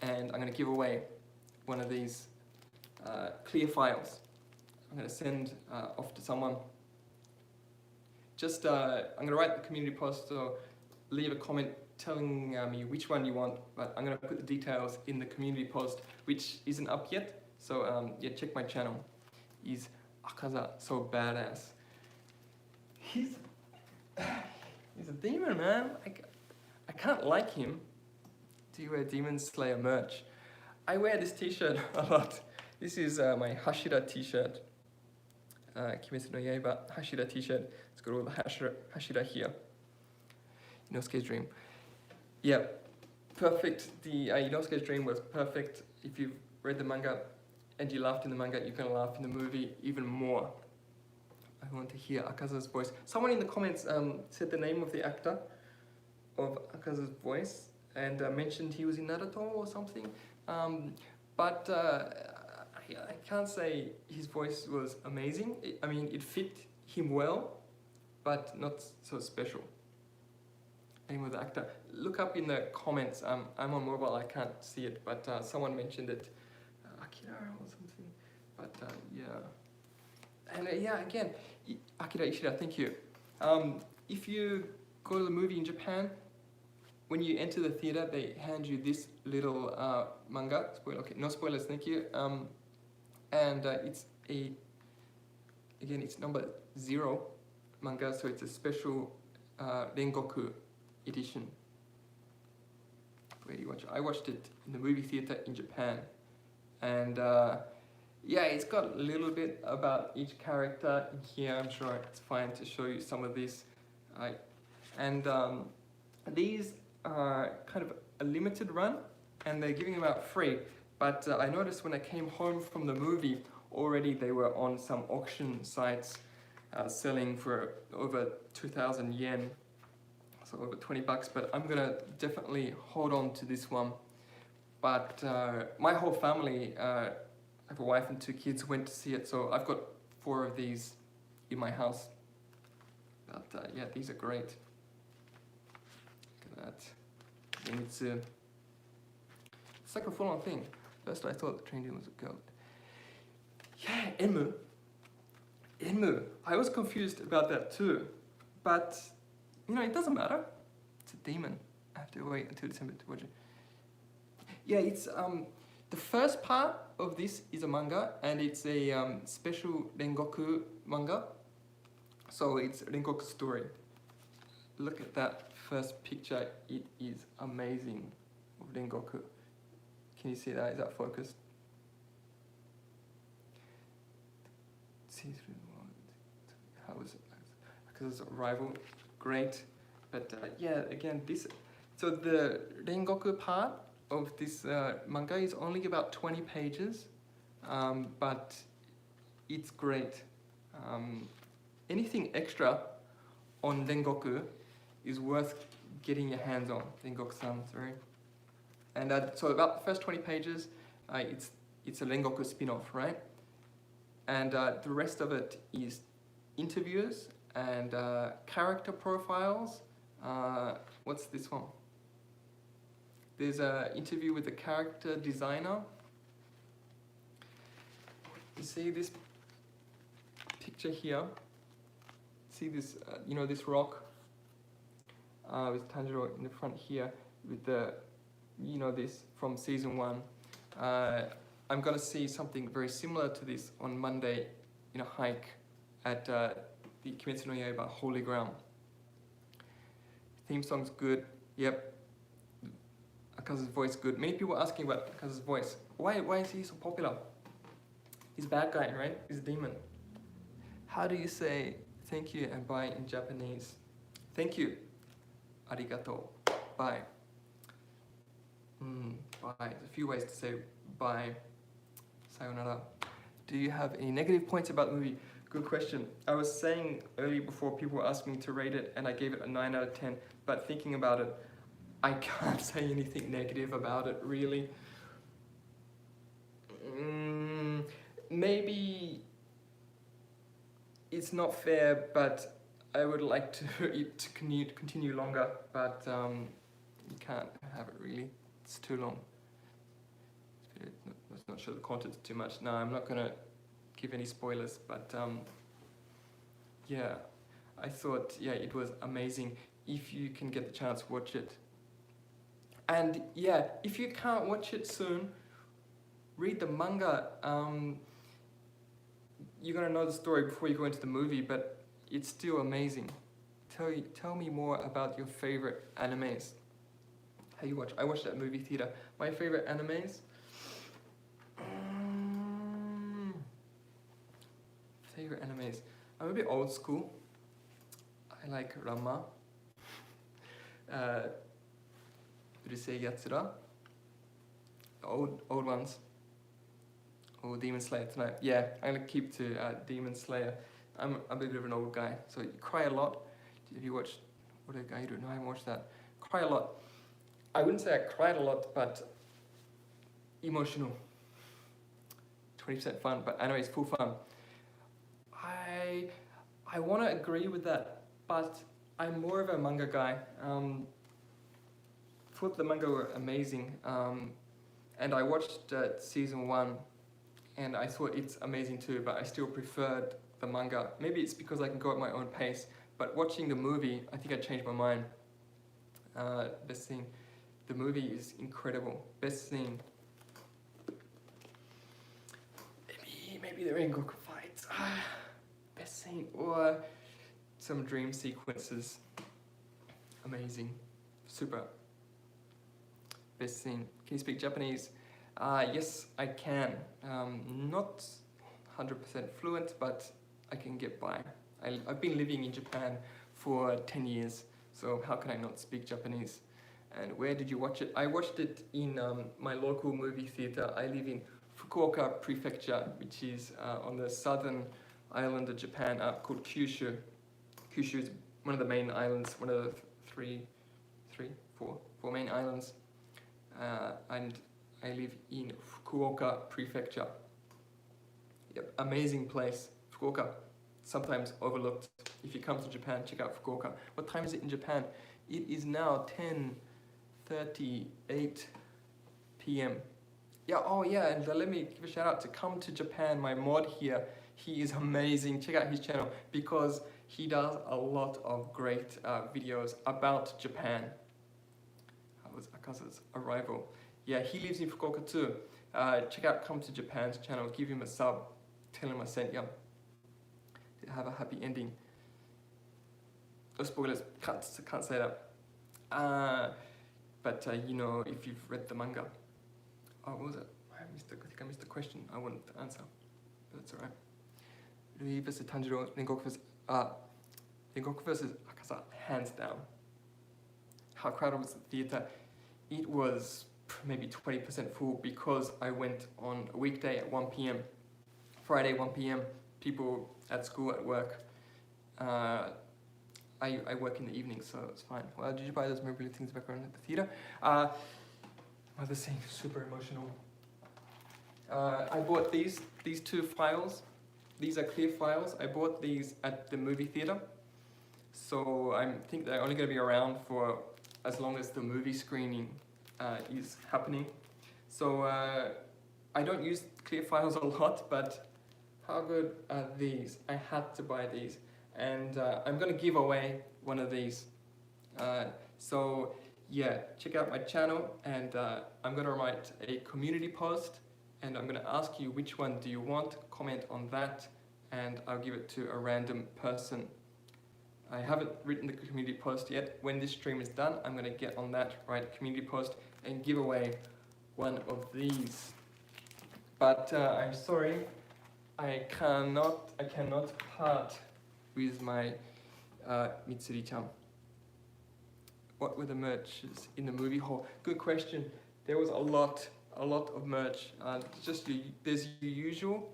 S1: and I'm gonna give away one of these clear files. I'm gonna send off to someone. Just, I'm gonna write the community post, so leave a comment telling me which one you want, but I'm gonna put the details in the community post, which isn't up yet. So yeah, check my channel. He's Akaza, so badass. He's a demon, man. I can't like him. Do you wear Demon Slayer merch? I wear this t-shirt a lot. This is my Hashira t-shirt. KIMETSU no YAIBA Hashira t-shirt. It's got all the Hashira here. Inosuke's dream. Yeah, perfect. The Inosuke's dream was perfect. If you've read the manga and you laughed in the manga, you're gonna laugh in the movie even more. I want to hear Akaza's voice. Someone in the comments said the name of the actor of Akaza's voice and mentioned he was in Naruto or something. But I can't say his voice was amazing. I mean, it fit him well, but not so special. Name of the actor. Look up in the comments. I'm on mobile, I can't see it, but someone mentioned it. Akira or something. But yeah. And yeah, again, Akira Ishida, thank you. If you go to the movie in Japan, when you enter the theater, they hand you this little manga. Spoiler, okay, no spoilers, thank you. And it's it's number 0 manga, so it's a special Rengoku edition. Where do you watch it? I watched it in the movie theater in Japan, and yeah, it's got a little bit about each character in here. I'm sure it's fine to show you some of this. And these are kind of a limited run, and they're giving them out free. But I noticed when I came home from the movie, already they were on some auction sites selling for over 2,000 yen, so over 20 bucks. But I'm gonna definitely hold on to this one. But my whole family, I have a wife and 2 kids, went to see it, so I've got 4 of these in my house. But yeah, these are great. Look at that. KIMETSU. It's like a full-on thing. First I thought the train dealer was a goat. Yeah, Enmu. I was confused about that too. But, you know, it doesn't matter. It's a demon. I have to wait until December to watch it. Yeah, it's, the first part of this is a manga, and it's a special Rengoku manga. So it's Rengoku's story. Look at that first picture. It is amazing of Rengoku. Can you see that? Is that focused? How was it? Because it's a rival, great. But yeah, again, this. So the Rengoku part of this manga is only about 20 pages, but it's great. Anything extra on Rengoku is worth getting your hands on. Rengoku-san, sorry. And so about the first 20 pages, it's a Rengoku spin-off, right? And the rest of it is interviews and character profiles. What's this one? There's an interview with the character designer. You see this picture here? See this, you know, this rock with Tanjiro in the front here with the, you know, this from season 1. I'm gonna see something very similar to this on Monday in a hike at the KIMETSU no YAIBA Holy Ground. Theme song's good. Yep. Akaza's voice good. Many people are asking about Akaza's voice. Why is he so popular? He's a bad guy, right? He's a demon. How do you say thank you and bye in Japanese? Thank you. Arigato. Bye. Bye. There's a few ways to say bye. Sayonara. Do you have any negative points about the movie? Good question. I was saying earlier before people asked me to rate it and I gave it a 9 out of 10, but thinking about it, I can't say anything negative about it, really. Maybe it's not fair, but I would like it to continue longer, but you can't have it really. It's too long. Let's not show the content too much. No, I'm not gonna give any spoilers, but yeah, I thought, yeah, it was amazing. If you can get the chance, watch it. And yeah, if you can't watch it soon, read the manga. You're gonna know the story before you go into the movie, but it's still amazing. Tell me more about your favorite animes. How you watch? I watched that movie theater. My favorite animes. Favorite animes. I'm a bit old school. I like Rama. Urusei Yatsura. Old ones. Or Demon Slayer tonight. Yeah, I'm gonna keep to Demon Slayer. I'm a bit of an old guy, so you cry a lot. Have you watched What a Guy You Don't Know? I haven't watched that. Cry a lot. I wouldn't say I cried a lot, but emotional. 20% fun, but anyway, it's full fun. I want to agree with that, but I'm more of a manga guy. Thought the manga were amazing, and I watched season 1, and I thought it's amazing too, but I still preferred the manga. Maybe it's because I can go at my own pace, but watching the movie, I think I changed my mind. Best scene. The movie is incredible. Best scene. Maybe the Rengoku fights. Best scene. Or some dream sequences. Amazing. Super. Best scene. Can you speak Japanese? Yes, I can. Not 100% fluent, but I can get by. I've been living in Japan for 10 years, so how can I not speak Japanese? And where did you watch it? I watched it in my local movie theater. I live in Fukuoka Prefecture, which is on the southern island of Japan, called Kyushu. Kyushu is one of the main islands, one of the four main islands. And I live in Fukuoka Prefecture. Yep, amazing place, Fukuoka. Sometimes overlooked. If you come to Japan, check out Fukuoka. What time is it in Japan? It is now 10:38 p.m. Yeah, oh yeah, and let me give a shout out to Come to Japan, my mod here. He is amazing. Check out his channel because he does a lot of great videos about Japan. How was Akaza's arrival? Yeah, he lives in Fukuoka too. Check out Come to Japan's channel. Give him a sub. Tell him I sent you. Have a happy ending. No spoilers. Can't say that. But you know, if you've read the manga. Oh, what was it? I think I missed the question. I wanted to answer, but that's alright. Rui vs Tanjiro, Rengoku vs Akaza, hands down. How crowded was the theater? It was maybe 20% full because I went on a weekday at 1 p.m. Friday 1 p.m. People at school, at work. I work in the evening, so it's fine. Well, did you buy those memorabilia things back around at the theater? Mother saying super emotional. I bought these two files. These are clear files. I bought these at the movie theater. So I think they're only going to be around for as long as the movie screening is happening. So I don't use clear files a lot, but how good are these? I had to buy these. And I'm going to give away one of these. So yeah, check out my channel, and I'm going to write a community post, and I'm going to ask you which one do you want. Comment on that, and I'll give it to a random person. I haven't written the community post yet. When this stream is done, I'm going to get on that, write a community post, and give away one of these. But I'm sorry, I cannot part with my Mitsuri-chan. what were the merches in the movie hall? Good question. There was a lot of merch. There's your usual.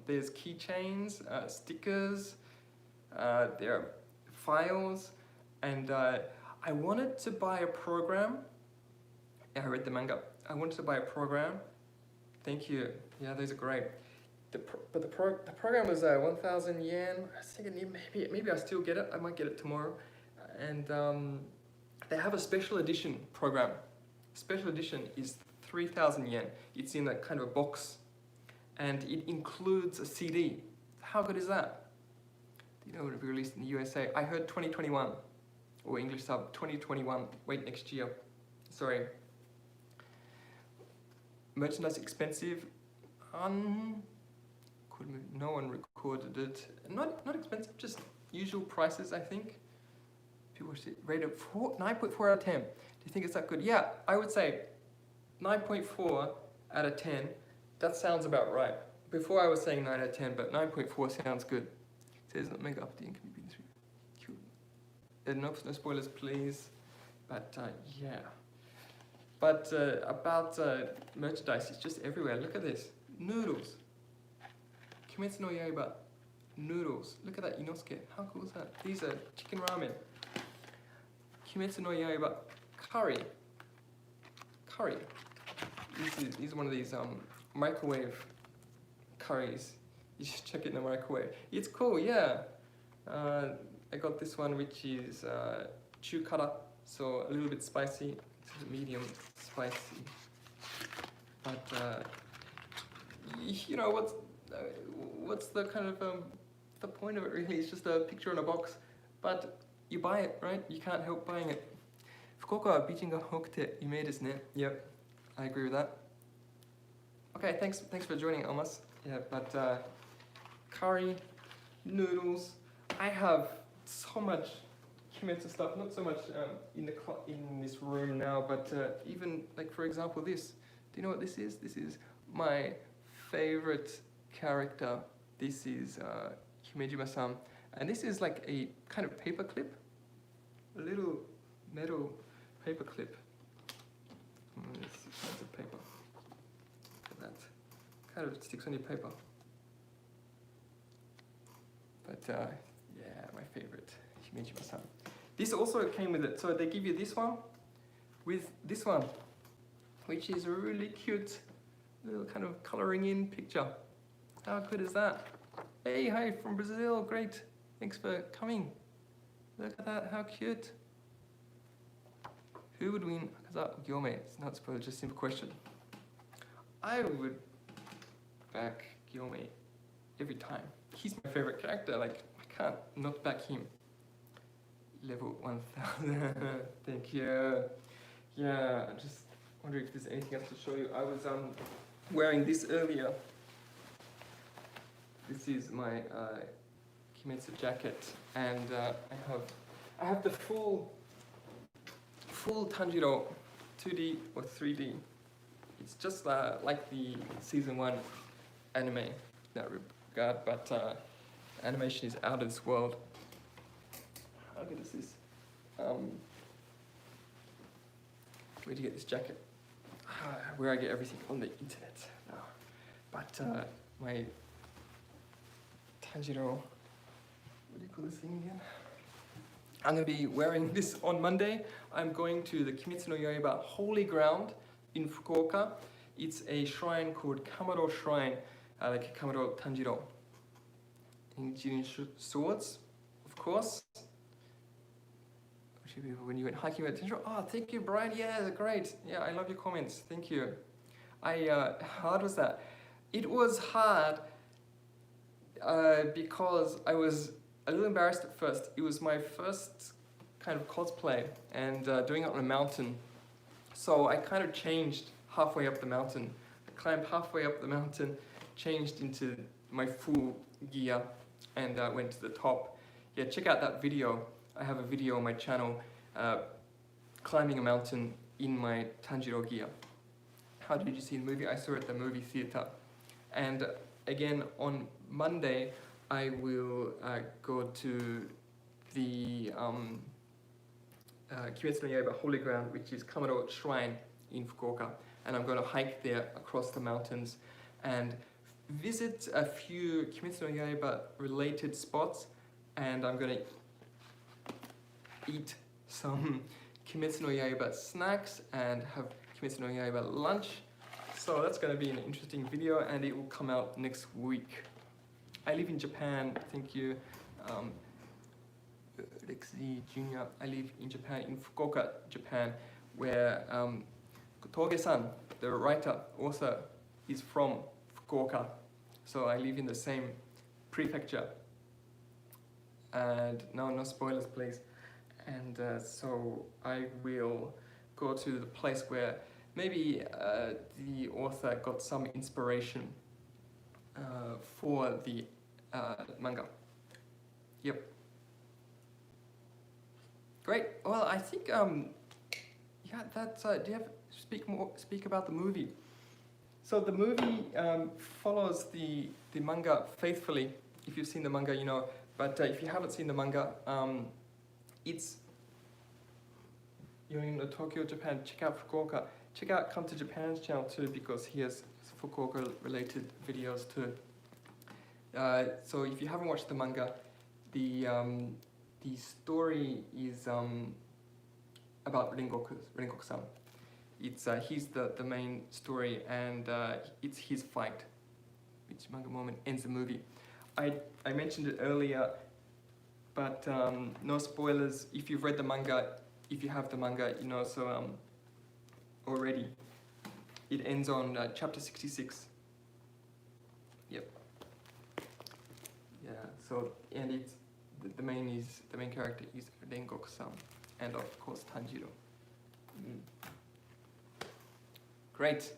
S1: There's keychains, stickers. There are files, and I wanted to buy a program. Yeah, I read the manga. I wanted to buy a program. Thank you. Yeah, those are great. But the program was 1,000 yen. I was thinking maybe I still get it. I might get it tomorrow. And they have a special edition program. Special edition is 3,000 yen. It's in a kind of a box, and it includes a CD. How good is that? Do you know it will be released in the USA? I heard 2021, or English sub 2021. Wait, next year. Sorry. Merchandise expensive. No one recorded it. Not expensive, just usual prices, I think. People rate it 9.4 out of 10. Do you think it's that good? Yeah, I would say 9.4 out of 10. That sounds about right. Before I was saying 9 out of 10, but 9.4 sounds good. It says Manga up the can be been through. Cute. No spoilers, please. But yeah. But about merchandise, it's just everywhere. Look at this. Noodles. Kimetsu no Yaiba. Noodles. Look at that Inosuke. How cool is that? These are chicken ramen. Kimetsu no Yaiba. Curry. These are one of these microwave curries. You should check it in the microwave. It's cool, yeah. I got this one, which is chukara, so a little bit spicy. It's medium spicy. But you know what's the kind of the point of it really? It's just a picture in a box, but you buy it, right? You can't help buying it. 福岡はビーチが多くて有名ですね. Yep, I agree with that. Okay, thanks for joining, Almas. Yeah, but curry, noodles. I have so much Kimetsu stuff. Not so much in this room now, but even like for example this. Do you know what this is? This is my favorite character. This is Himejima-san, and this is like a kind of paper clip, a little metal paper clip. This kinds of paper. Look at that. Kind of sticks on your paper. But yeah, my favorite, Himejima-san. This also came with it. So they give you this one with this one, which is a really cute little kind of coloring in picture. How good is that? Hey, hi from Brazil. Great. Thanks for coming. Look at that. How cute. Who would win Akaza or Gyome? It's not supposed, just a simple question. I would back Gyome every time. He's my favorite character. Like, I can't not back him. Level 1000. Thank you. Yeah, I'm just wondering if there's anything else to show you. I was wearing this earlier. This is my Kimetsu jacket, and I have the full Tanjiro 2D or 3D. It's just like the season 1 anime in that regard, but animation is out of this world. How good is this? Where'd you get this jacket? Where I get everything on the internet now. But my Tanjiro, what do you call this thing again? I'm going to be wearing this on Monday. I'm going to the Kimetsu no Yaiba Holy Ground in Fukuoka. It's a shrine called Kamado Shrine, like Kamado Tanjiro. Including swords, of course. When you went hiking with Tanjiro. Oh, thank you, Brian. Yeah, great. Yeah, I love your comments. Thank you. How hard was that? It was hard because I was a little embarrassed at first. It was my first kind of cosplay and doing it on a mountain. So I kind of changed halfway up the mountain. I climbed halfway up the mountain, changed into my full gear, and went to the top. Yeah, check out that video. I have a video on my channel climbing a mountain in my Tanjiro gear. How did you see the movie? I saw it at the movie theater. And again, on Monday, I will go to the Kimetsu no Yaiba Holy Ground, which is Kamado Shrine in Fukuoka. And I'm going to hike there across the mountains and visit a few Kimetsu no Yaiba related spots. And I'm going to eat some Kimetsu no Yaiba snacks and have Kimetsu no Yaiba lunch. So that's going to be an interesting video, and it will come out next week. I live in Japan, thank you. Lexi Jr. I live in Japan, in Fukuoka, Japan, where Toge-san, the writer, author, is from Fukuoka. So I live in the same prefecture. And no spoilers, please. And so I will go to the place where maybe the author got some inspiration for the manga. Yep. Great. Well, I think yeah, that's. Do you have speak about the movie? So the movie follows the manga faithfully. If you've seen the manga, you know. But if you haven't seen the manga, it's, you're in Tokyo, Japan. Check out Fukuoka. Check out Come to Japan's channel too, because he has Fukuoka related videos too. So if you haven't watched the manga, the story is about Rengoku-san. It's he's the main story, and it's his fight, which manga moment ends the movie. I mentioned it earlier, but no spoilers. If you've read the manga, if you have the manga, you know, so already. It ends on chapter 66. Yep. Yeah, so, and it's, the main character is Rengoku-san, and of course Tanjiro. Great.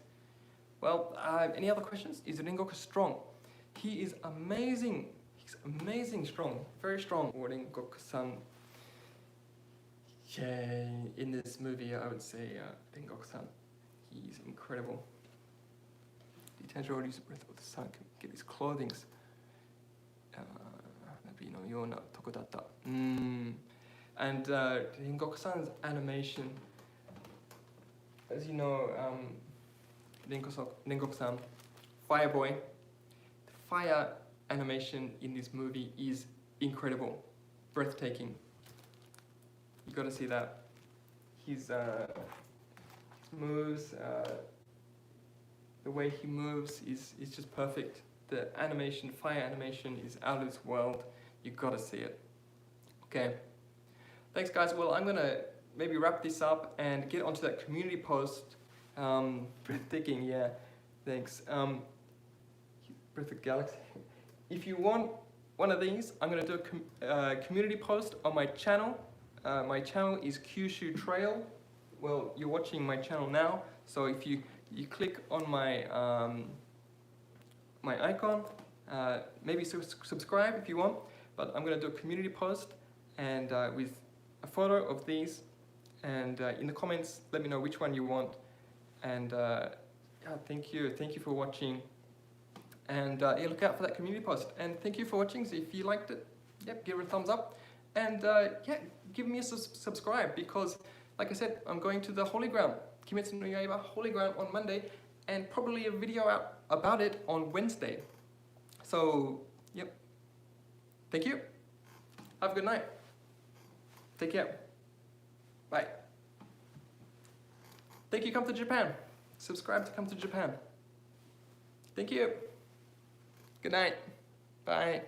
S1: Well, any other questions? Is Rengoku strong? He is amazing. He's amazing strong. Very strong. Rengoku-san. Yeah, in this movie, I would say Rengoku-san. He's incredible. The Tanjiro uses breath of the sun can get his clothings. And Rengoku-san's animation, as you know, Rengoku-san, Fire Boy. The fire animation in this movie is incredible, breathtaking. You gotta see that. His moves, the way he moves is just perfect. The animation, fire animation, is out of this world. You gotta see it. Okay. Thanks, guys. Well, I'm gonna maybe wrap this up and get onto that community post. Breathtaking, yeah. Thanks. Breath of Galaxy. If you want one of these, I'm gonna do a community post on my channel. My channel is Kyushu Trail. Well, you're watching my channel now, so if you click on my my icon, maybe subscribe if you want. But I'm gonna do a community post, and with a photo of these, and in the comments let me know which one you want. And yeah, thank you for watching, and yeah, look out for that community post. And thank you for watching. So if you liked it, yep, give it a thumbs up, and yeah, give me a subscribe, because like I said, I'm going to the Holy Ground, Kimetsu no Yaiba Holy Ground, on Monday, and probably a video out about it on Wednesday. So yep, thank you, have a good night, take care, bye. Thank you, Come to Japan. Subscribe to Come to Japan. Thank you. Good night. Bye.